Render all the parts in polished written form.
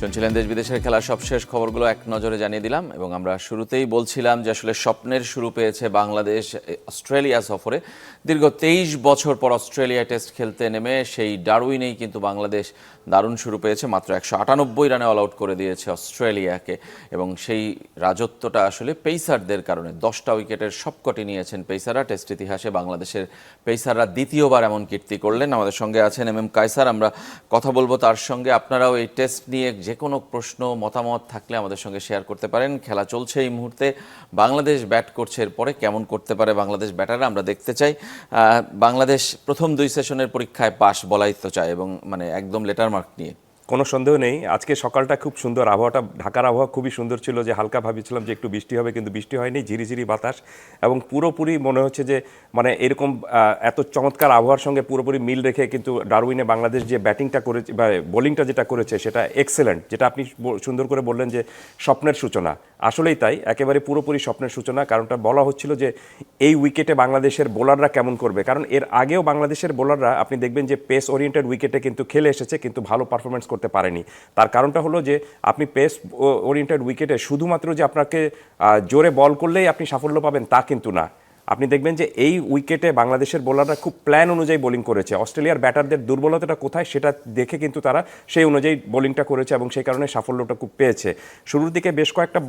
শুনছিলেন দেশ বিদেশের খেলার সবশেষ খবরগুলো এক নজরে জানিয়ে দিলাম এবং আমরা শুরুতেই বলছিলাম যে আসলে স্বপ্নের শুরু পেয়েছে বাংলাদেশ অস্ট্রেলিয়া সফরে। দীর্ঘ 23 বছর পর অস্ট্রেলিয়া টেস্ট খেলতে নেমে সেই ডারউইনেই কিন্তু বাংলাদেশ দারুণ শুরু পেয়েছে। মাত্র 198 রানে অল আউট করে দিয়েছে অস্ট্রেলিয়াকে এবং সেই রাজত্বটা আসলে পেসারদের কারণে। 10টা উইকেটের সবকটি নিয়েছেন পেসাররা। টেস্ট ইতিহাসে বাংলাদেশের পেসাররা দ্বিতীয়বার এমন কীর্তি করলেন। আমাদের সঙ্গে আছেন এম কায়সার, আমরা কথা বলবো তার সঙ্গে। আপনারাও এই টেস্ট নিয়ে যে কোনো প্রশ্ন মতামত থাকলে আমাদের সঙ্গে শেয়ার করতে পারেন। খেলা চলছে এই মুহূর্তে, বাংলাদেশ ব্যাট করছে, এরপরে কেমন করতে পারে বাংলাদেশ ব্যাটাররা আমরা দেখতে চাই। বাংলাদেশ প্রথম 2 সেশনের পরীক্ষায় পাস বলাই তো চায় এবং মানে একদম লেটার মার্ক নিয়ে। কোনো সন্দেহ নেই, আজকে সকালটা খুব সুন্দর, আবহাওয়াটা ঢাকার আবহাওয়া খুবই সুন্দর ছিল, যে হালকা ভাবছিলাম যে একটু বৃষ্টি হবে, কিন্তু বৃষ্টি হয়নি, ঝিরিঝিরি বাতাস এবং পুরোপুরি মনে হচ্ছে যে মানে এরকম এত চমৎকার আবহাওয়ার সঙ্গে পুরোপুরি মিল রেখে কিন্তু ডারউইনে বাংলাদেশ যে ব্যাটিংটা করেছে বা বোলিংটা যেটা করেছে সেটা এক্সেলেন্ট। যেটা আপনি সুন্দর করে বললেন যে স্বপ্নের সূচনা, আসলেই তাই, একেবারে পুরোপুরি স্বপ্নের সূচনা। কারণটা বলা হচ্ছিল যে এই উইকেটে বাংলাদেশের বোলাররা কেমন করবে, কারণ এর আগেও বাংলাদেশের বোলাররা আপনি দেখবেন যে পেস ওরিয়েন্টেড উইকেটে কিন্তু খেলে এসেছে, কিন্তু ভালো পারফরমেন্স করতে পারেনি। তার কারণটা হলো যে আপনি পেস ওরিয়েন্টেড উইকেটে শুধুমাত্র যে আপনাকে জোরে বল করলেই আপনি সাফল্য পাবেন তা কিন্তু না। আপনি দেখবেন যে এই উইকেটে বাংলাদেশের বোলাররা খুব প্ল্যান অনুযায়ী বোলিং করেছে। অস্ট্রেলিয়ার ব্যাটারদের দুর্বলতাটা কোথায় সেটা দেখে কিন্তু তারা সেই অনুযায়ী বোলিংটা করেছে এবং সেই কারণে সাফল্যটা খুব পেয়েছে। শুরুর দিকে বেশ কয়েকটা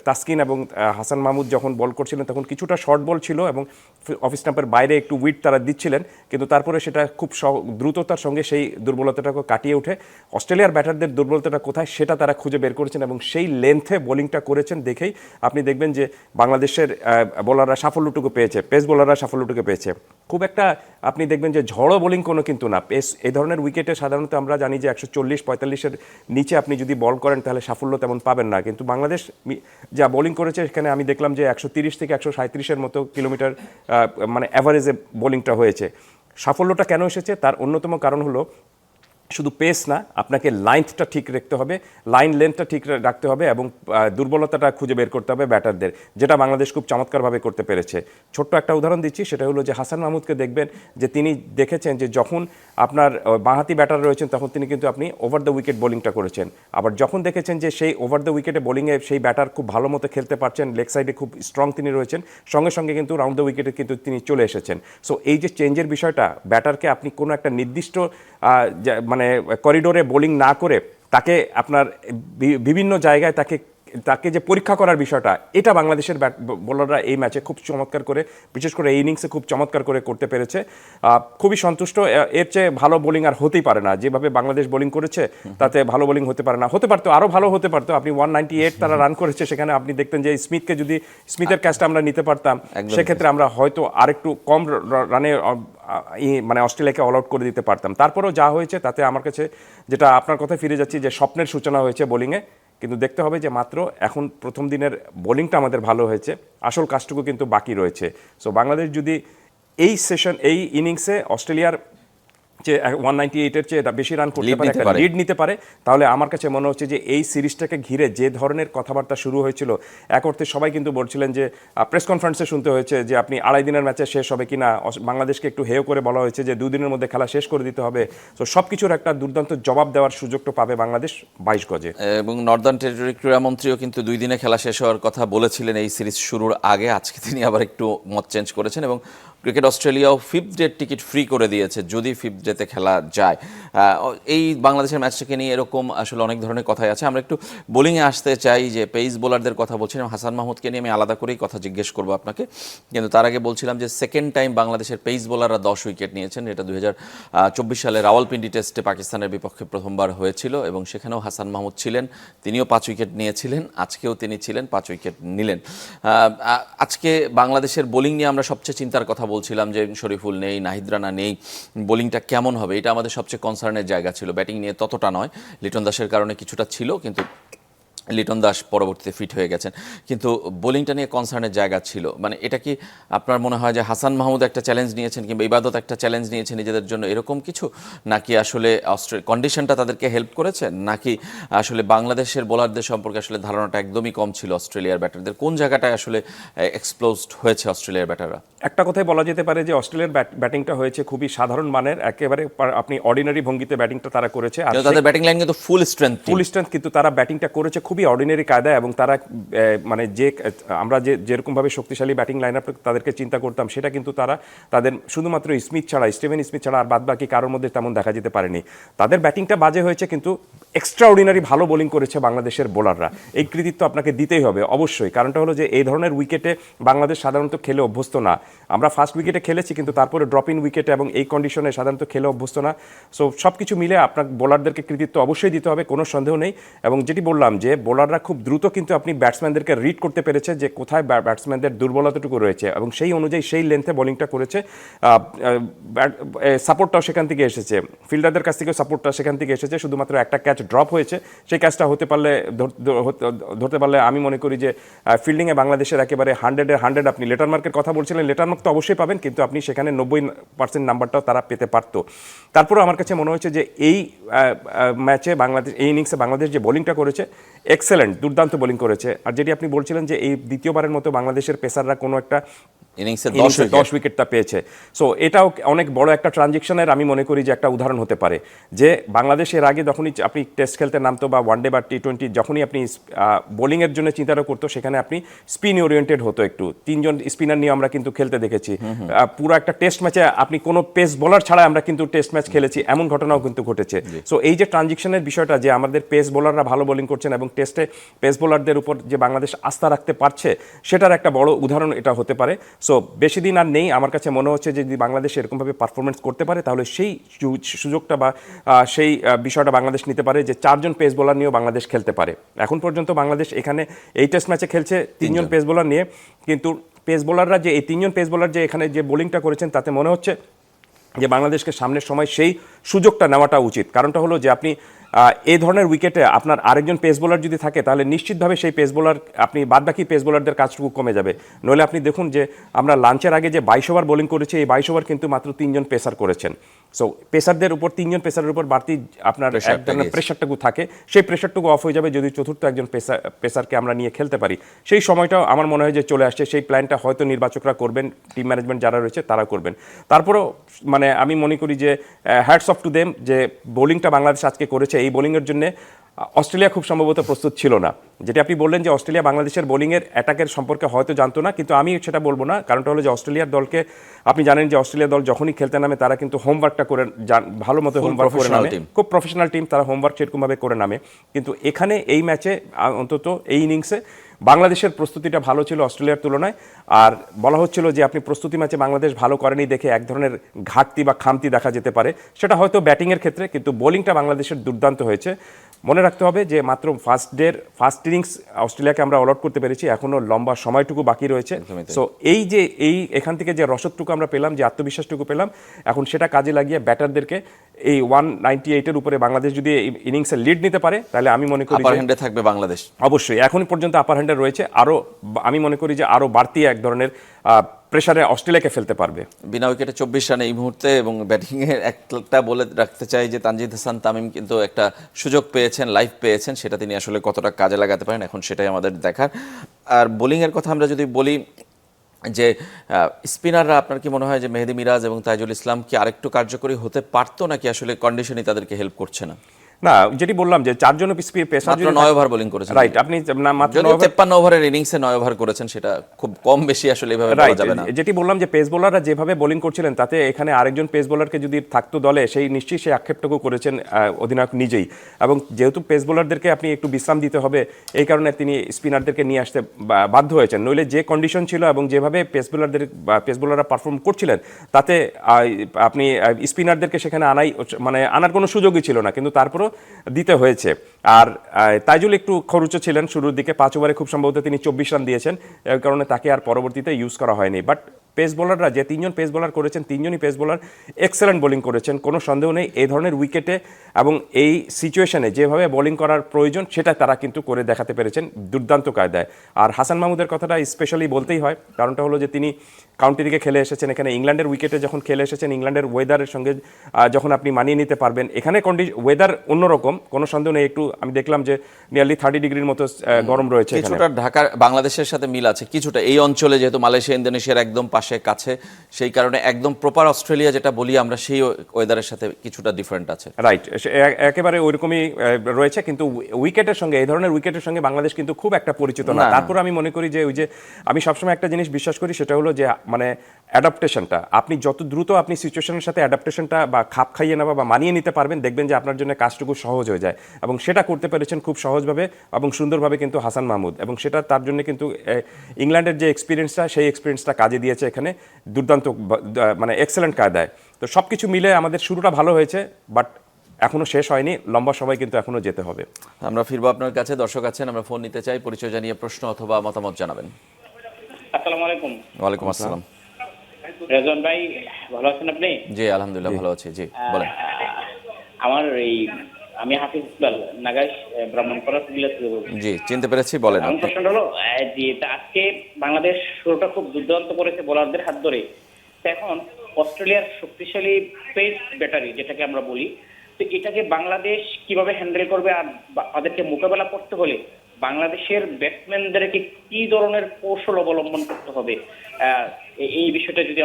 তাসকিন এবং হাসান মাহমুদ যখন বল করছিলেন তখন কিছুটা শর্ট বল ছিল এবং অফ স্টাম্পের বাইরে একটু উইড তারা দিচ্ছিলেন, কিন্তু তারপরে সেটা খুব দ্রুততার সঙ্গে সেই দুর্বলতাটাকে কাটিয়ে উঠে অস্ট্রেলিয়ার ব্যাটারদের দুর্বলতাটা কোথায় সেটা তারা খুঁজে বের করেছেন এবং সেই লেন্থে বোলিংটা করেছেন দেখেই আপনি দেখবেন যে বাংলাদেশের বোলাররা সাফল্যটুকু পেয়েছে, পেস বোলাররা সাফল্যটুকু পেয়েছে। খুব একটা আপনি দেখবেন যে ঝড়ো বোলিং কোনো কিন্তু না। পেস এই ধরনের উইকেটে সাধারণত আমরা জানি যে 140-45-এর নিচে আপনি যদি বল করেন তাহলে সাফল্য তেমন পাবেন না, কিন্তু বাংলাদেশ যা বোলিং করেছে এখানে আমি দেখলাম যে 130 থেকে 137-এর মতো কিলোমিটার মানে অ্যাভারেজে বোলিংটা হয়েছে। সাফল্যটা কেন এসেছে তার অন্যতম কারণ হলো শুধু পেস না, আপনাকে লাইনটা ঠিক রাখতে হবে, লাইন লেন্থটা ঠিক রাখতে হবে এবং দুর্বলতাটা খুঁজে বের করতে হবে ব্যাটারদের, যেটা বাংলাদেশ খুব চমৎকারভাবে করতে পেরেছে। ছোট্ট একটা উদাহরণ দিচ্ছি, সেটা হলো যে হাসান মাহমুদকে দেখবেন যে তিনি দেখেছেন যে যখন আপনার বাঁহাতি ব্যাটার রয়েছেন তখন তিনি কিন্তু আপনি ওভার দ্য উইকেট বোলিংটা করেছেন, আবার যখন দেখেছেন যে সেই ওভার দ্য উইকেটে বোলিংয়ে সেই ব্যাটার খুব ভালো মতো খেলতে পারছেন, লেগ সাইডে খুব স্ট্রং তিনি রয়েছেন, সঙ্গে সঙ্গে কিন্তু রাউন্ড দ্য উইকেটে কিন্তু তিনি চলে এসেছেন। সো এই যে চেঞ্জের বিষয়টা, ব্যাটারকে আপনি কোনো একটা নির্দিষ্ট মানে করিডোরে বোলিং না করে তাকে আপনার বিভিন্ন জায়গায় তাকে যে পরীক্ষা করার বিষয়টা, এটা বাংলাদেশের বোলাররা এই ম্যাচে খুব চমৎকার করে, বিশেষ করে এই ইনিংসে খুব চমৎকার করে করতে পেরেছে। খুবই সন্তুষ্ট, এর চেয়ে ভালো বোলিং আর হতেই পারে না। যেভাবে বাংলাদেশ বোলিং করেছে তাতে ভালো বোলিং হতে পারে না, হতে পারতো, আরও ভালো হতে পারতো। আপনি 198 তারা রান করেছে, সেখানে আপনি দেখতেন যে স্মিথকে যদি স্মিথের ক্যাচটা আমরা নিতে পারতাম সেক্ষেত্রে আমরা হয়তো আরেকটু কম রানে মানে অস্ট্রেলিয়াকে অল আউট করে দিতে পারতাম। তারপরেও যা হয়েছে তাতে আমার কাছে, যেটা আপনার কথায় ফিরে যাচ্ছি, যে স্বপ্নের সূচনা হয়েছে বোলিংয়ে, কিন্তু দেখতে হবে যে মাত্র এখন প্রথম দিনের বোলিংটা আমাদের ভালো হয়েছে, আসল কাজটুকু কিন্তু বাকি রয়েছে। সো বাংলাদেশ যদি এই ইনিংসে অস্ট্রেলিয়ার যে 198-এর চেয়ে বেশি রান করতে পারে, একটা লিড নিতে পারে, তাহলে আমার কাছে মনে হচ্ছে যে এই সিরিজটাকে ঘিরে যে ধরনের কথাবার্তা শুরু হয়েছিল, এক অর্থে সবাই কিন্তু বলছিলেন যে প্রেস কনফারেন্সে শুনতে হয়েছে যে আপনি 2.5 দিনের ম্যাচে শেষ হবে কিনা, বাংলাদেশকে একটু হেয় করে বলা হয়েছে যে 2 দিনের মধ্যে খেলা শেষ করে দিতে হবে। তো সব কিছুর একটা দুর্দান্ত জবাব দেওয়ার সুযোগটা পাবে বাংলাদেশ 22 গজে। এবং নর্দার্ন টেরিটরি ক্রীড়ামন্ত্রীও কিন্তু 2 দিনে খেলা শেষ হওয়ার কথা বলেছিলেন এই সিরিজ শুরুর আগে। আজকে তিনি আবার একটু মত চেঞ্জ করেছেন এবং ক্রিকেট অস্ট্রেলিয়াও 5th ডে টিকিট ফ্রি করে দিয়েছে যদি 5th ডেতে খেলা যায়। এই বাংলাদেশের ম্যাচটাকে নিয়ে এরকম আসলে অনেক ধরনের কথাই আছে। আমরা একটু বোলিংয়ে আসতে চাই, যে পেস বোলারদের কথা বলছিলাম, হাসান মাহমুদকে নিয়ে আমি আলাদা করেই কথা জিজ্ঞেস করবো আপনাকে, কিন্তু তার আগে বলছিলাম যে সেকেন্ড টাইম বাংলাদেশের পেস বোলাররা 10 উইকেট নিয়েছেন। এটা 2024 সালে রাওয়ালপিন্ডি টেস্টে পাকিস্তানের বিপক্ষে প্রথমবার হয়েছিল এবং সেখানেও হাসান মাহমুদ ছিলেন, তিনিও 5 উইকেট নিয়েছিলেন, আজকেও তিনি ছিলেন, 5 উইকেট নিলেন। আজকে বাংলাদেশের বোলিং নিয়ে আমরা সবচেয়ে চিন্তার কথা বলছিলাম যে শরীফুল নেই, নাহিদ রানা নেই, বোলিংটা কেমন হবে, এটা আমাদের সবচেয়ে কনসার্নের জায়গা ছিল। ব্যাটিং নিয়ে ততটা নয়, লিটন দাসের কারণে কিছুটা ছিল, কিন্তু লিটন দাস পরবর্তীতে ফিট হয়ে গেছেন, কিন্তু বোলিংটা নিয়ে কনসার্নের জায়গা ছিল। মানে এটা কি আপনার মনে হয় যে হাসান মাহমুদ একটা চ্যালেঞ্জ নিয়েছেন কিংবা ইবাদত একটা চ্যালেঞ্জ নিয়েছেন নিজেদের জন্য, এরকম কিছু, নাকি আসলে কন্ডিশনটা তাদেরকে হেল্প করেছে, নাকি আসলে বাংলাদেশের বোলারদের সম্পর্কে আসলে ধারণাটা একদমই কম ছিল অস্ট্রেলিয়ার ব্যাটারদের? কোন জায়গাটায় আসলে এক্সপ্লোজড হয়েছে অস্ট্রেলিয়ার ব্যাটাররা? একটা কথাই বলা যেতে পারে যে অস্ট্রেলিয়ার ব্যাটিংটা হয়েছে খুবই সাধারণ মানের, একেবারে আপনি অর্ডিনারি ভঙ্গিতে ব্যাটিংটা তারা করেছে। আর তাদের ব্যাটিং লাইন কিন্তু ফুল স্ট্রেংথ, কিন্তু তারা ব্যাটিংটা করেছে খুবই অর্ডিনারি কায়দায়, এবং তারা মানে আমরা যেরকমভাবে শক্তিশালী ব্যাটিং লাইন আপ তাদেরকে চিন্তা করতাম, সেটা কিন্তু তাদের শুধুমাত্র স্টিভেন স্মিথ ছাড়া আর বাদ বাকি কারোর মধ্যে তেমন দেখা যেতে পারেনি। তাদের ব্যাটিংটা বাজে হয়েছে, কিন্তু এক্সট্রা অর্ডিনারি ভালো বোলিং করেছে বাংলাদেশের বোলাররা। এই কৃতিত্ব আপনাকে দিতেই হবে অবশ্যই। কারণটা হলো যে এই ধরনের উইকেটে বাংলাদেশ সাধারণত খেলে অভ্যস্ত না। আমরা ফার্স্ট উইকেটে খেলেছি, কিন্তু তারপরে ড্রপ ইন উইকেটে এবং এই কন্ডিশনে সাধারণত খেলে অভ্যস্ত না। সো সব কিছু মিলে আপনার বোলারদেরকে কৃতিত্ব অবশ্যই দিতে হবে, কোনো সন্দেহ নেই। এবং যেটি বললাম যে বোলাররা খুব দ্রুত কিন্তু আপনি ব্যাটসম্যানদেরকে রিড করতে পেরেছে যে কোথায় ব্যাটসম্যানদের দুর্বলতাটুকু রয়েছে, এবং সেই অনুযায়ী সেই লেন্থে বোলিংটা করেছে। সাপোর্টটাও সেখান থেকে এসেছে, ফিল্ডারদের কাছ থেকেও সাপোর্টটা সেখান থেকে এসেছে। শুধুমাত্র একটা ক্যাচ ড্রপ হয়েছে, সেই ক্যাচটা ধরতে পারলে আমি মনে করি যে ফিল্ডিংয়ে বাংলাদেশের একেবারে 100-100 আপনি লেটারমার্কের কথা বলছিলেন, লেটারমার্ক তো অবশ্যই পাবেন, কিন্তু আপনি সেখানে 90% নাম্বারটাও তারা পেতে পারত। তারপরেও আমার কাছে মনে হয়েছে যে এই ম্যাচে বাংলাদেশ, এই ইনিংসে বাংলাদেশ যে বোলিংটা করেছে এক্সেলেন্ট, দুর্দান্ত বোলিং করেছে। আর যেটি আপনি বলছিলেন যে এই দ্বিতীয়বারের মতো বাংলাদেশের পেসাররা কোনো একটা ইনিংসে 10 উইকেটটা পেয়েছে। সো এটাও অনেক বড় একটা ট্রানজিকশনের আমি মনে করি যে একটা উদাহরণ হতে পারে, যে বাংলাদেশের আগে যখনই আপনি টেস্ট খেলতে নামতো বা ওয়ানডে বা টি-20, যখনই আপনি বোলিংয়ের জন্য চিন্তাটা করতো, সেখানে আপনি স্পিন ওরিয়েন্টেড হতো একটু। 3 জন স্পিনার নিয়ে আমরা কিন্তু খেলতে দেখেছি। পুরো একটা টেস্ট ম্যাচে আপনি কোনো পেস বোলার ছাড়া আমরা কিন্তু টেস্ট ম্যাচ খেলেছি, এমন ঘটনাও কিন্তু ঘটেছে। সো এই যে ট্রানজিকশনের বিষয়টা, যে আমাদের পেস বোলাররা ভালো বোলিং করছেন এবং টেস্টে পেস বোলারদের উপর যে বাংলাদেশ আস্থা রাখতে পারছে, সেটার একটা বড় উদাহরণ এটা হতে পারে। সো বেশি দিন আর নেই, আমার কাছে মনে হচ্ছে যে যদি বাংলাদেশ এরকমভাবে পারফরমেন্স করতে পারে, তাহলে সেই সুযোগটা বা সেই বিষয়টা বাংলাদেশ নিতে পারে যে 4 জন পেস বোলার নিয়েও বাংলাদেশ খেলতে পারে। এখন পর্যন্ত বাংলাদেশ এখানে এই টেস্ট ম্যাচে খেলছে 3 জন পেস বোলার নিয়ে, কিন্তু পেস বোলাররা যে এই 3 জন পেস বোলার যে এখানে যে বোলিংটা করেছেন, তাতে মনে হচ্ছে যে বাংলাদেশকে সামনের সময় সেই সুযোগটা নেওয়াটা উচিত। কারণটা হলো যে আপনি এই ধরনের উইকেটে আপনার আরেকজন পেস বোলার যদি থাকে, তাহলে নিশ্চিতভাবে সেই পেস বোলার আপনি বাদবাকি পেস বোলারদের কাজটুকু কমে যাবে। নইলে আপনি দেখুন যে আমরা লাঞ্চের আগে যে 22 ওভার বোলিং করেছি, এই 22 ওভার কিন্তু মাত্র 3 জন পেসার করেছেন। সো পেসারদের উপর 3 জন পেসারের উপর বাড়তি আপনার এক ধরনের প্রেশারটুকু থাকে, সেই প্রেশারটুকু অফ হয়ে যাবে যদি চতুর্থ একজন পেসারকে আমরা নিয়ে খেলতে পারি। সেই সময়টাও আমার মনে হয় যে চলে আসছে। সেই প্ল্যানটা হয়তো নির্বাচকরা করবেন, টিম ম্যানেজমেন্ট যারা রয়েছে তারা করবেন। তারপরেও মানে আমি মনে করি যে হ্যাটস অফ টু দেম, যে বোলিংটা বাংলাদেশ আজকে করেছে, এই বোলিংয়ের জন্য অস্ট্রেলিয়া খুব সম্ভবত প্রস্তুত ছিল না। যেটি আপনি বললেন যে অস্ট্রেলিয়া বাংলাদেশের বোলিংয়ের অ্যাটাকের সম্পর্কে হয়তো জানতো না, কিন্তু আমি সেটা বলবো না। কারণটা হলো যে অস্ট্রেলিয়ার দলকে আপনি জানেন যে অস্ট্রেলিয়া দল যখনই খেলতে নামে, তারা কিন্তু হোমওয়ার্কটা করে ভালো মতো হোমওয়ার্ক করে নামে, খুব প্রফেশনাল টিম, তারা হোমওয়ার্ক সেরকমভাবে করে নামে। কিন্তু এখানে এই ম্যাচে অন্তত এই ইনিংসে বাংলাদেশের প্রস্তুতিটা ভালো ছিল অস্ট্রেলিয়ার তুলনায়। আর বলা হচ্ছিল যে আপনি প্রস্তুতি ম্যাচে বাংলাদেশ ভালো করেনি দেখে এক ধরনের ঘাটতি বা খামতি দেখা যেতে পারে, সেটা হয়তো ব্যাটিংয়ের ক্ষেত্রে, কিন্তু বোলিংটা বাংলাদেশের দুর্দান্ত হয়েছে। মনে রাখতে হবে যে মাত্র ফার্স্ট ইনিংস অস্ট্রেলিয়াকে আমরা অল আউট করতে পেরেছি, এখনও লম্বা সময়টুকু বাকি রয়েছে। সো এই এখান থেকে যে রসদটুকু আমরা পেলাম, যে আত্মবিশ্বাসটুকু পেলাম, এখন সেটা কাজে লাগিয়ে ব্যাটারদেরকে এই 198-এর উপরে বাংলাদেশ যদি ইনিংসে লিড নিতে পারে, তাহলে আমি মনে করি আপার হ্যান্ডে থাকবে বাংলাদেশ। অবশ্যই এখন পর্যন্ত আপার হ্যান্ডে রয়েছে, আরও আমি মনে করি যে আরও বাড়তি এক ধরনের প্রেসারে অস্ট্রেলিয়াকে ফেলতে পারবে। বিনা উইকেটে 24 রানে এই মুহূর্তে, এবং ব্যাটিংয়ের একটা বলে রাখতে চাই যে তানজিদ হাসান তামিম কিন্তু একটা সুযোগ পেয়েছেন, লাইফ পেয়েছেন, সেটা তিনি আসলে কতটা কাজে লাগাতে পারেন এখন সেটাই আমাদের দেখার। আর বোলিংয়ের কথা আমরা যদি বলি, যে স্পিনাররা আপনার কি মনে হয় যে মেহেদী মিরাজ এবং তাইজুল ইসলাম কি আরেকটু কার্যকরী হতে পারতো, নাকি আসলে কন্ডিশনই তাদেরকে হেল্প করছে না? না, যেটি বললাম যে 4 জন পেসার 9 ওভার বোলিং করেছেন, রাইট। আপনি মাত্র 53 ওভারের ইনিংসে 9 ওভার করেছেন, সেটা খুব কম বেশি আসলে এভাবে বলা যাবে না। যেটি বললাম যে পেস বোলাররা যেভাবে বোলিং করছিলেন, তাতে এখানে আরেকজন পেস বোলারকে যদি থাকতো দলে, সেই নিশ্চয়ই সেই আক্ষেপটুকু করেছেন অধিনায়ক নিজেই। এবং যেহেতু পেস বোলারদেরকে আপনি একটু বিশ্রাম দিতে হবে, এই কারণে তিনি স্পিনারদেরকে নিয়ে আসতে বাধ্য হয়েছেন। নইলে যে কন্ডিশন ছিল এবং যেভাবে পেস বোলাররা পারফর্ম করছিলেন, তাতে আপনি স্পিনারদেরকে সেখানে আনার কোনো সুযোগই ছিল না, কিন্তু তারপরও দিতে হয়েছে। আর তাইজুল একটু খরুচো ছিলেন শুরুর দিকে, 5 ওভারে খুব সম্ভবত তিনি 24 রান দিয়েছেন, এর কারণে তাকে আর পরবর্তীতে ইউজ করা হয়নি। বাট পেস বোলাররা যে 3জন পেস বোলার করেছেন, 3জনই পেস বোলার এক্সেলেন্ট বোলিং করেছেন, কোনো সন্দেহ নেই। এই ধরনের উইকেটে এবং এই সিচুয়েশনে যেভাবে বোলিং করার প্রয়োজন সেটা তারা কিন্তু করে দেখাতে পেরেছেন দুর্দান্ত কায়দায়। আর হাসান মাহমুদের কথাটা স্পেশালি বলতেই হয়, কারণটা হলো যে তিনি কাউন্টি লিগে খেলে এসেছেন, এখানে ইংল্যান্ডের উইকেটে যখন খেলে এসেছেন, ইংল্যান্ডের ওয়েদারের সঙ্গে যখন আপনি মানিয়ে নিতে পারবেন, এখানে ওয়েদার অন্যরকম, কোনো সন্দেহ নেই। একটু আমি দেখলাম যে নিয়ারলি 30 ডিগ্রির মতো গরম রয়েছে এখানে। কিছুটা ঢাকার বাংলাদেশের সাথে মিল আছে কিছুটা এই অঞ্চলে, যেহেতু মালয়েশিয়া ইন্দোনেশিয়ার একদম পাশে কাছে, সেই কারণে একদম প্রপার অস্ট্রেলিয়া যেটা বলি আমরা সেই ওয়েদারের সাথে কিছুটা ডিফারেন্ট আছে। রাইট, একেবারে ওইরকমই রয়েছে, কিন্তু উইকেটের সঙ্গে, এই ধরনের উইকেটের সঙ্গে বাংলাদেশ কিন্তু খুব একটা পরিচিত না। তারপর আমি মনে করি যে ওই যে আমি সবসময় একটা জিনিস বিশ্বাস করি, সেটা হলো যে মানে অ্যাডাপ্টেশনটা, আপনি যত দ্রুত আপনি সিচুয়েশনের সাথে অ্যাডাপ্টেশনটা বা খাপ খাইয়ে নেওয়া বা মানিয়ে নিতে পারবেন, দেখবেন যে আপনার জন্য কাজটুকু সহজ হয়ে যায়। এবং সেটা করতে পেরেছেন খুব সহজভাবে এবং সুন্দরভাবে কিন্তু হাসান মাহমুদ, এবং সেটা তার জন্য কিন্তু ইংল্যান্ডের যে এক্সপিরিয়েন্সটা, সেই এক্সপিরিয়েন্সটা কাজে দিয়েছে এখানে দুর্দান্ত, মানে এক্সেলেন্ট কায়দায়। তো সব কিছু মিলে আমাদের শুরুটা ভালো হয়েছে, বাট এখনো শেষ হয়নি, লম্বা সময় কিন্তু এখনো যেতে হবে। আমরা ফিরবো আপনার কাছে। দর্শক আছেন, আমরা ফোন নিতে চাই, পরিচয় জানিয়ে প্রশ্ন অথবা মতামত জানাবেন। আসসালামু আলাইকুম। ওয়ালাইকুম আসসালাম। রেজন ভাই, ভালো আছেন আপনি? জি আলহামদুলিল্লাহ ভালো আছি। জি বলেন। আমি হাফিজ ইকবাল, নাগাইশ ব্রাহ্মণপাড়া সিভিল থেকে বলছি। জি চিনতে পেরেছি, বলেন। আমার প্রশ্নটা হলো যে আজকে বাংলাদেশ শুরুটা খুব দুর্দান্ত করেছে বোলারদের হাত ধরে। এখন অস্ট্রেলিয়ার শক্তিশালী পেস ব্যাটারি যেটাকে আমরা বলি, তো এটাকে বাংলাদেশ কিভাবে হ্যান্ডেল করবে? আর তাদেরকে মোকাবেলা করতে হলে বাংলাদেশের ব্যাটসম্যানদেরকে কি ধরনের কৌশল অবলম্বন করতে হবে? এই বিষয়টা যদি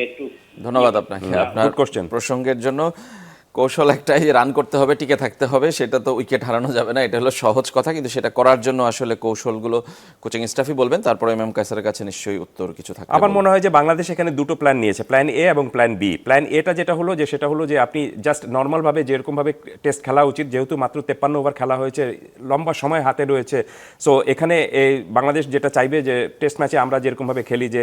একটু। ধন্যবাদ আপনাকে আপনার প্রসঙ্গের জন্য। কৌশল একটাই, রান করতে হবে, টিকে থাকতে হবে, সেটা তো উইকেট হারানো যাবে না, এটা হলো সহজ কথা। কিন্তু সেটা করার জন্য আসলে কৌশলগুলো কোচিং স্টাফই বলবেন, তারপরে এমএম কায়সারের কাছে নিশ্চয়ই উত্তর কিছু থাকবে। আমার মনে হয় যে বাংলাদেশ এখানে দুটো প্ল্যান নিয়েছে, প্ল্যান এ এবং প্ল্যান বি। প্ল্যান এটা যেটা হলো যে সেটা হলো যে আপনি জাস্ট নর্মালভাবে যেরকমভাবে টেস্ট খেলা উচিত, যেহেতু মাত্র 53 ওভার খেলা হয়েছে, লম্বা সময় হাতে রয়েছে, সো এখানে এই বাংলাদেশ যেটা চাইবে যে টেস্ট ম্যাচে আমরা যেরকমভাবে খেলি, যে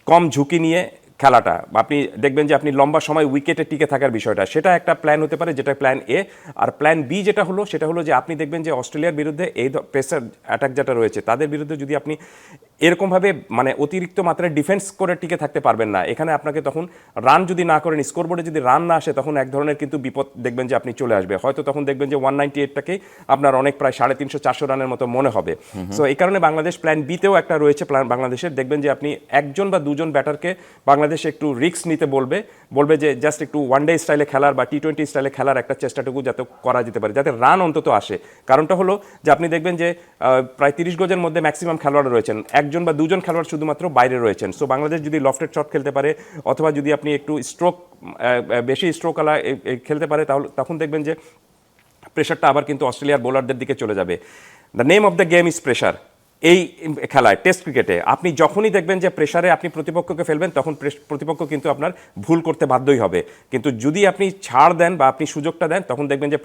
কম ঝুঁকি নিয়ে খেলাটা, আপনি দেখবেন যে আপনি লম্বা সময় উইকেটে টিকে থাকার বিষয়টা, সেটা একটা প্ল্যান হতে পারে, যেটা প্ল্যান এ। আর প্ল্যান বি যেটা হলো, সেটা হলো যে আপনি দেখবেন যে অস্ট্রেলিয়ার বিরুদ্ধে এই প্রেসার অ্যাটাক যেটা রয়েছে, তাদের বিরুদ্ধে যদি আপনি এরকমভাবে মানে অতিরিক্ত মাত্রায় ডিফেন্স করে টিকে থাকতে পারবেন না, এখানে আপনাকে তখন রান যদি না করেন, স্কোরবোর্ডে যদি রান না আসে, তখন এক ধরনের কিন্তু বিপদ দেখবেন যে আপনি চলে আসবে। হয়তো তখন দেখবেন যে 198টাকেই আপনার অনেক প্রায় 350-400 রানের মতো মনে হবে। সো এই কারণে বাংলাদেশ প্ল্যান বিতেও একটা রয়েছে প্ল্যান বাংলাদেশের, দেখবেন যে আপনি একজন বা দুজন ব্যাটারকে বাংলাদেশ একটু রিস্ক নিতে বলবে যে জাস্ট একটু ওয়ানডে স্টাইলে খেলার বা টি-20 স্টাইলে খেলার একটা চেষ্টাটুকু যাতে করা যেতে পারে, যাতে রান অন্তত আসে। কারণটা হলো যে আপনি দেখবেন যে প্রায় 30 গজের মধ্যে ম্যাক্সিমাম খেলোয়াড় রয়েছেন, একজন বা দুজন খেলোয়াড় শুধুমাত্র বাইরে রয়েছেন। সো বাংলাদেশ যদি লফটেড শট খেলতে পারে, অথবা যদি আপনি একটু বেশি স্ট্রোকওয়ালা খেলতে পারে, তাহলে তখন দেখবেন যে প্রেশারটা আবার কিন্তু অস্ট্রেলিয়ার বোলারদের দিকে চলে যাবে। The name of the game is pressure. এই খেলায়, টেস্ট ক্রিকেটে আপনি যখনই দেখবেন যে প্রেসারে আপনি প্রতিপক্ষকে ফেলবেন, তখন প্রতিপক্ষ কিন্তু আপনার ভুল করতে বাধ্যই হবে। কিন্তু যদি আপনি ছাড় দেন বা আপনি সুযোগটা দেন, তখন দেখবেন যে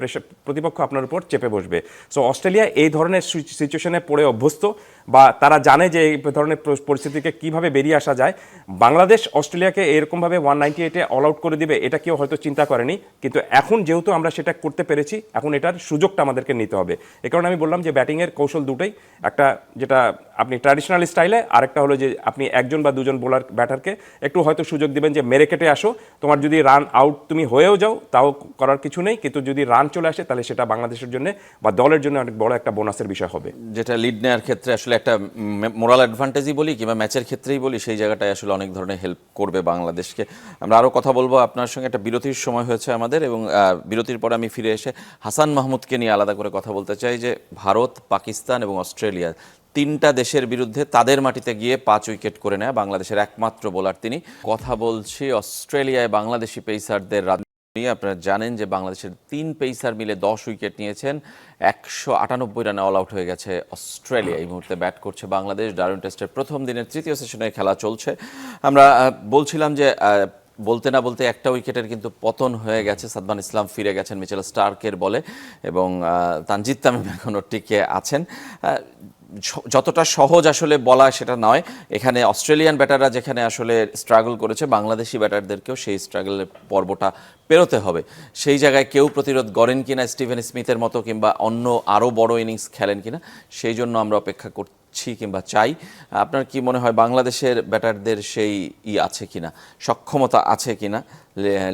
প্রতিপক্ষ আপনার উপর চেপে বসবে। সো অস্ট্রেলিয়া এই ধরনের সিচুয়েশনে পড়ে অভ্যস্ত, বা তারা জানে যে এই ধরনের পরিস্থিতিকে কিভাবে বেরিয়ে আসা যায়। বাংলাদেশ অস্ট্রেলিয়াকে এরকমভাবে 198-এ অল আউট করে দিবে, এটা কেউ হয়তো চিন্তা করেনি, কিন্তু এখন যেহেতু আমরা সেটা করতে পেরেছি, এখন এটার সুযোগটা আমাদেরকে নিতে হবে। এ কারণে আমি বললাম যে ব্যাটিংয়ের কৌশল দুটোই, একটা যেটা আপনি ট্র্যাডিশনাল স্টাইলে, আরেকটা হলো যে আপনি একজন বা দুজন বোলার ব্যাটারকে একটু হয়তো সুযোগ দিবেন যে মেরে কেটে আসো, তোমার যদি রান আউট তুমি হয়েও যাও তাও করার কিছু নেই, কিন্তু যদি রান চলে আসে তাহলে সেটা বাংলাদেশের জন্য বা দলের জন্য অনেক বড় একটা বোনাসের বিষয় হবে, যেটা লিড নেওয়ার ক্ষেত্রে আসলে একটা মোরাল অ্যাডভান্টেজই বলি কিংবা ম্যাচের ক্ষেত্রেই বলি, সেই জায়গাটায় আসলে অনেক ধরনের হেল্প করবে বাংলাদেশকে। আমরা আরও কথা বলবো আপনার সঙ্গে, একটা বিরতির সময় হয়েছে আমাদের, এবং বিরতির পরে আমি ফিরে এসে হাসান মাহমুদকে নিয়ে আলাদা করে কথা বলতে চাই যে ভারত, পাকিস্তান এবং অস্ট্রেলিয়া তিনটা দেশের বিরুদ্ধে তাদের মাটিতে গিয়ে 5 উইকেট করে নেয় বাংলাদেশের একমাত্র বোলার তিনি। কথা বলছি অস্ট্রেলিয়ায় বাংলাদেশি পেসারদের নিয়ে। আপনারা জানেন যে বাংলাদেশের 3 পেসার মিলে 10 উইকেট নিয়েছেন, 198 রানে অল আউট হয়ে গেছে অস্ট্রেলিয়া। এই মুহূর্তে ব্যাট করছে বাংলাদেশ, ডারউইন টেস্টের প্রথম দিনের তৃতীয় সেশনে খেলা চলছে। আমরা বলছিলাম যে বলতে না বলতে একটা উইকেটের কিন্তু পতন হয়ে গেছে, সাদমান ইসলাম ফিরে গেছেন মিচেল স্টার্কের বলে, এবং তানজিদ তামিম এখনও টিকে আছেন। যতটা সহজ আসলে বলা সেটা নয়, এখানে অস্ট্রেলিয়ান ব্যাটাররা যেখানে আসলে স্ট্রাগল করেছে, বাংলাদেশি ব্যাটারদেরকেও সেই স্ট্রাগলের পর্বটা পেরোতে হবে। সেই জায়গায় কেউ প্রতিরোধ করেন কিনা স্টিভেন স্মিথের মতো, কিংবা অন্য আরও বড় ইনিংস খেলেন কিনা, সেই জন্য আমরা অপেক্ষা চাচ্ছি কিংবা চাই। আপনার কি মনে হয় বাংলাদেশের ব্যাটারদের সেই আছে কিনা, সক্ষমতা আছে কিনা?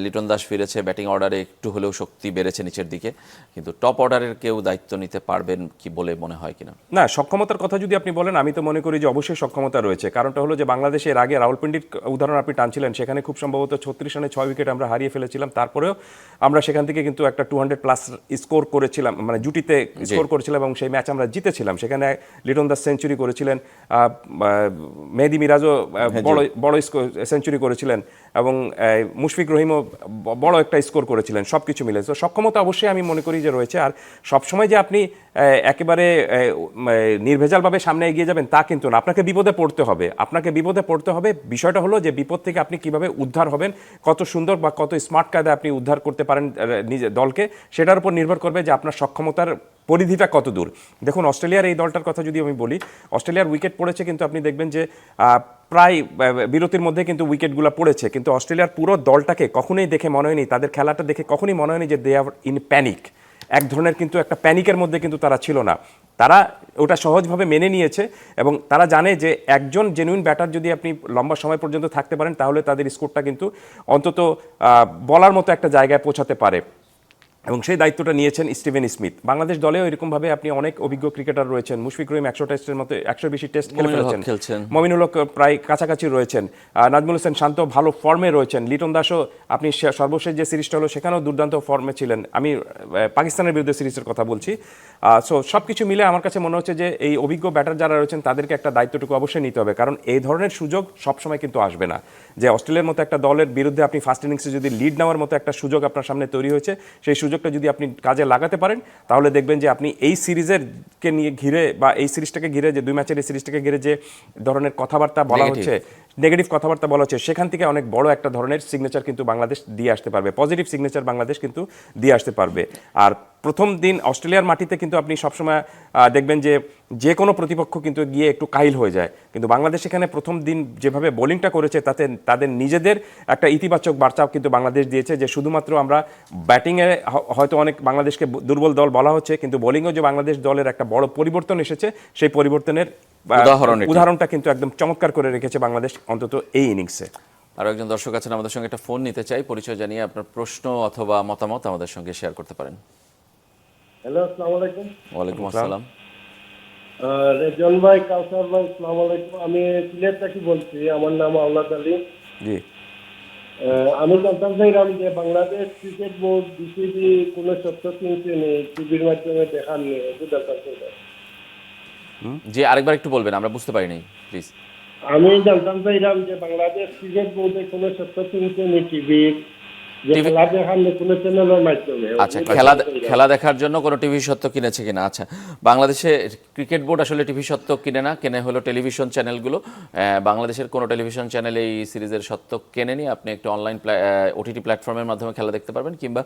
লিটন দাস ফিরেছে, ব্যাটিং অর্ডারে একটু হলেও শক্তি বেড়েছে নিচের দিকে, কিন্তু টপ অর্ডারের কেউ দায়িত্ব নিতে পারবেন কি বলে মনে হয় কিনা? না, সক্ষমতার কথা যদি আপনি বলেন, আমি তো মনে করি যে অবশ্যই সক্ষমতা রয়েছে। কারণটা হলো যে বাংলাদেশের আগে রাওয়ালপিন্ডির উদাহরণ আপনি টানছিলেন, সেখানে খুব সম্ভবত 36 রানে 6 উইকেট আমরা হারিয়ে ফেলেছিলাম। তারপরেও আমরা সেখান থেকে কিন্তু একটা 200+ স্কোর করেছিলাম, মানে জুটিতে স্কোর করেছিলাম, এবং সেই ম্যাচ আমরা জিতেছিলাম। সেখানে লিটন দাস সেঞ্চুরি করেছিলেন, মেহেদী মিরাজও বড় সেঞ্চুরি করেছিলেন, এবং মুশফিক রহিমও বড় একটা স্কোর করেছিলেন। সব কিছু মিলে তো সক্ষমতা অবশ্যই আমি মনে করি যে রয়েছে। আর সবসময় যে আপনি একেবারে নির্ভেজালভাবে সামনে এগিয়ে যাবেন তা কিন্তু না, আপনাকে বিপদে পড়তে হবে। বিষয়টা হলো যে বিপদ থেকে আপনি কিভাবে উদ্ধার হবেন, কত সুন্দর বা কত স্মার্ট কায়দায় আপনি উদ্ধার করতে পারেন নিজের দলকে, সেটার উপর নির্ভর করবে যে আপনার সক্ষমতার পরিধিটা কত দূর। দেখুন, অস্ট্রেলিয়ার এই দলটার কথা যদি আমি বলি, অস্ট্রেলিয়ার উইকেট পড়েছে, কিন্তু আপনি দেখবেন যে প্রায় বিরতির মধ্যে কিন্তু উইকেটগুলো পড়েছে, কিন্তু অস্ট্রেলিয়ার পুরো দলটাকে কখনোই দেখে মনে হয়নি, তাদের খেলাটা দেখে কখনোই মনে হয়নি যে দে আর ইন প্যানিক। এক ধরনের কিন্তু একটা প্যানিকের মধ্যে কিন্তু তারা ছিল না, তারা ওটা সহজভাবে মেনে নিয়েছে, এবং তারা জানে যে একজন জেনুইন ব্যাটার যদি আপনি লম্বা সময় পর্যন্ত থাকতে পারেন, তাহলে তাদের স্কোরটা কিন্তু অন্তত বলার মতো একটা জায়গায় পৌঁছাতে পারে। এবং সেই দায়িত্বটা নিয়েছেন স্টিভেন স্মিথ। বাংলাদেশ দলেও এরকমভাবে আপনি অনেক অভিজ্ঞ ক্রিকেটার রয়েছেন। মুশফিক রহিম 100 টেস্টের মতো 100 বেশি টেস্ট খেলছেন। মমিনুল হক প্রায় কাছাকাছি রয়েছেন। নাজমুল হোসেন শান্ত ভালো ফর্মে রয়েছেন। লিটন দাসও, আপনি সর্বশেষ যে সিরিজটা হলো সেখানেও দুর্দান্ত ফর্মে ছিলেন। আমি পাকিস্তানের বিরুদ্ধে সিরিজের কথা বলছি। সো সব কিছু মিলে আমার কাছে মনে হচ্ছে যে এই অভিজ্ঞ ব্যাটার যারা রয়েছেন তাদেরকে একটা দায়িত্বটুকু অবশ্যই নিতে হবে, কারণ এই ধরনের সুযোগ সবসময় কিন্তু আসবে না। যে অস্ট্রেলিয়ার মতো একটা দলের বিরুদ্ধে আপনি ফার্স্ট ইনিংসে যদি লিড নেওয়ার মতো একটা সুযোগ আপনার সামনে তৈরি হয়েছে, সেই সুযোগটা যদি আপনি কাজে লাগাতে পারেন, তাহলে দেখবেন যে আপনি এই সিরিজেরকে নিয়ে ঘিরে, বা এই সিরিজটাকে ঘিরে, যে 2 ম্যাচের এই সিরিজটাকে ঘিরে যে ধরনের কথাবার্তা বলা হচ্ছে, নেগেটিভ কথাবার্তা বলা হচ্ছে, সেখান থেকে অনেক বড় একটা ধরনের সিগনেচার কিন্তু বাংলাদেশ দিয়ে আসতে পারবে, পজিটিভ সিগনেচার বাংলাদেশ কিন্তু দিয়ে আসতে পারবে। আর প্রথম দিন অস্ট্রেলিয়ার মাটিতে কিন্তু আপনি সবসময় দেখবেন যে কোনো প্রতিপক্ষ কিন্তু গিয়ে একটু কাহিল হয়ে যায়, কিন্তু বাংলাদেশ এখানে প্রথম দিন যেভাবে বোলিংটা করেছে, তাতে তাদের নিজেদের একটা ইতিবাচক বার্তাও কিন্তু বাংলাদেশ দিয়েছে, যে শুধুমাত্র আমরা ব্যাটিংয়ে হয়তো অনেক বাংলাদেশকে দুর্বল দল বলা হচ্ছে, কিন্তু বোলিংও যে বাংলাদেশ দলের একটা বড় পরিবর্তন এসেছে, সেই পরিবর্তনের উদাহরণটা কিন্তু একদম চমৎকার করে রেখেছে বাংলাদেশ, অন্তত এই ইনিংসে। আরও একজন দর্শক আছেন আমাদের সঙ্গে, একটা ফোন নিতে চাই। পরিচয় জানিয়ে আপনার প্রশ্ন অথবা মতামত আমাদের সঙ্গে শেয়ার করতে পারেন। হ্যালো, আসসালামু আলাইকুম। ওয়ালাইকুম আসসালাম। রেজন ভাই, কাউসার ভাই, আসসালামু আলাইকুম। আমি সিলেট থেকে বলছি, আমার নাম আওলাদ আলী। জি, আমি জানতাম চাইলাম যে বাংলাদেশ ক্রিকেট বোর্ড বিসিবি কোনো সত্য কিনছে নেই, টিভির মাধ্যমে দেখান নেই, একটু দরকার ছিল। জি, আরেকবার একটু বলবেন, আমরা বুঝতে পারিনি প্লিজ। আমি জানতাম চাইলাম যে বাংলাদেশ ক্রিকেট বোর্ডে কোনো সত্য কিনছে নেই টিভির, যে খেলা দেখান নেই কোনো চ্যানেলের মাধ্যমে। আচ্ছা, খেলা দেখার জন্য কোনো টিভি সত্ত্ব কিনেছে কিনা? আচ্ছা, বাংলাদেশে ক্রিকেট বোর্ড আসলে টিভি সত্ত্ব কিনে না, কেনে হলো টেলিভিশন চ্যানেলগুলো। বাংলাদেশের কোনো টেলিভিশন চ্যানেল এই সিরিজের সত্ত্ব কেনেনি। আপনি একটু অনলাইন ওটিটি প্ল্যাটফর্মের মাধ্যমে খেলা দেখতে পারবেন, কিংবা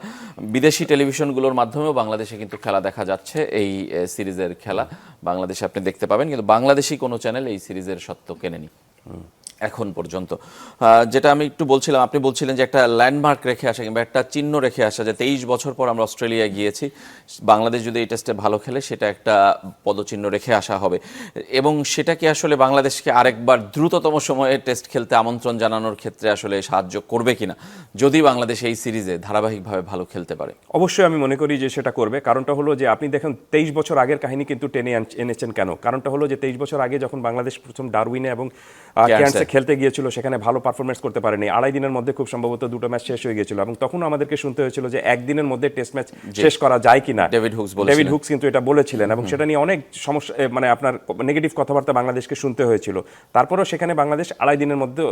বিদেশি টেলিভিশনগুলোর মাধ্যমেও বাংলাদেশে কিন্তু খেলা দেখা যাচ্ছে। এই সিরিজের খেলা বাংলাদেশে আপনি দেখতে পাবেন, কিন্তু বাংলাদেশি কোনো চ্যানেল এই সিরিজের সত্ত্ব কেনেনি এখন পর্যন্ত। যেটা আমি একটু বলছিলাম, আপনি বলছিলেন যে একটা ল্যান্ডমার্ক রেখে আসা, কিংবা একটা চিহ্ন রেখে আসা, যে 23 বছর পর আমরা অস্ট্রেলিয়ায় গিয়েছি, বাংলাদেশ যদি এই টেস্টে ভালো খেলে সেটা একটা পদচিহ্ন রেখে আসা হবে, এবং সেটা কি আসলে বাংলাদেশকে আরেকবার দ্রুততম সময়ে টেস্ট খেলতে আমন্ত্রণ জানানোর ক্ষেত্রে আসলে সাহায্য করবে কিনা, যদি বাংলাদেশ এই সিরিজে ধারাবাহিকভাবে ভালো খেলতে পারে? অবশ্যই আমি মনে করি যে সেটা করবে। কারণটা হলো যে আপনি দেখেন 23 বছর আগের কাহিনী কিন্তু টেনে এনেছেন কেন? কারণটা হলো যে 23 বছর আগে যখন বাংলাদেশ প্রথম ডারউইনে এবং ক্যান্সে খেলতে গিয়েছিল, সেখানে ভালো পারফরমেন্স করতে পারেনি। 2.5 দিনের মধ্যে খুব সম্ভবত 2টো ম্যাচ শেষ হয়ে গিয়েছিল, এবং তখন আমাদেরকে শুনতে হয়েছিল যে একদিনের মধ্যে টেস্ট ম্যাচ শেষ করা যায় কিনা। ডেভিড হুকস কিন্তু এটা বলেছিলেন, এবং সেটা নিয়ে অনেক সমস্যা, মানে আপনার নেগেটিভ কথাবার্তা বাংলাদেশকে শুনতে হয়েছিল। তারপরেও সেখানে বাংলাদেশ 2.5 দিনের মধ্যে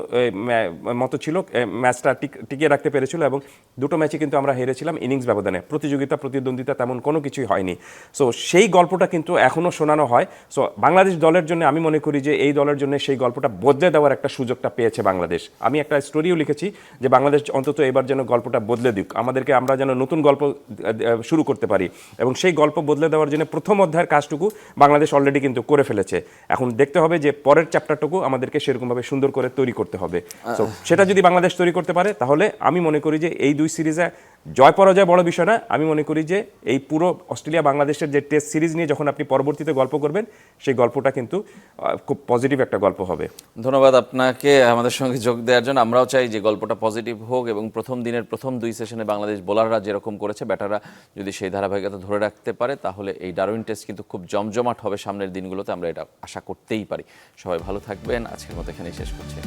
মতো ছিল, ম্যাচটা টিকিয়ে রাখতে পেরেছিল, এবং 2টো ম্যাচে কিন্তু আমরা হেরেছিলাম ইনিংস ব্যবধানে। প্রতিদ্বন্দ্বিতা তেমন কোনো কিছুই হয়নি। সো সেই গল্পটা কিন্তু এখনও শোনানো হয়। সো বাংলাদেশ দলের জন্য আমি মনে করি যে এই দলের জন্য সেই গল্পটা বদলে দেওয়ার একটা সুযোগটা পেয়েছে বাংলাদেশ। আমি একটা স্টোরিও লিখেছি যে বাংলাদেশ অন্তত এবার যেন গল্পটা বদলে দিক, আমরা যেন নতুন গল্প শুরু করতে পারি, এবং সেই গল্প বদলে দেওয়ার জন্য প্রথম অধ্যায়ের কাজটুকু বাংলাদেশ অলরেডি কিন্তু করে ফেলেছে। এখন দেখতে হবে যে পরের চ্যাপ্টারটুকু আমাদেরকে সেরকমভাবে সুন্দর করে তৈরি করতে হবে। তো সেটা যদি বাংলাদেশ তৈরি করতে পারে, তাহলে আমি মনে করি যে এই 2 সিরিজে জয় পরাজয় বড় বিষয় না, আমি মনে করি যে এই পুরো অস্ট্রেলিয়া বাংলাদেশের যে টেস্ট সিরিজ নিয়ে যখন আপনি পরবর্তীতে গল্প করবেন সেই গল্পটা কিন্তু খুব পজিটিভ একটা গল্প হবে। ধন্যবাদ আপনাকে আমাদের সঙ্গে যোগ দেওয়ার জন্য। আমরাও চাই যে গল্পটা পজিটিভ হোক এবং প্রথম দিনের প্রথম 2 সেশনে বাংলাদেশ বোলাররা যেরকম করেছে, ব্যাটাররা যদি সেই ধারাবাহিকতা ধরে রাখতে পারে তাহলে এই ডারউইন টেস্ট কিন্তু খুব জমজমাট হবে সামনের দিনগুলোতে, আমরা এটা আশা করতেই পারি। সবাই ভালো থাকবেন, আজকের মতো এখানেই শেষ করছি।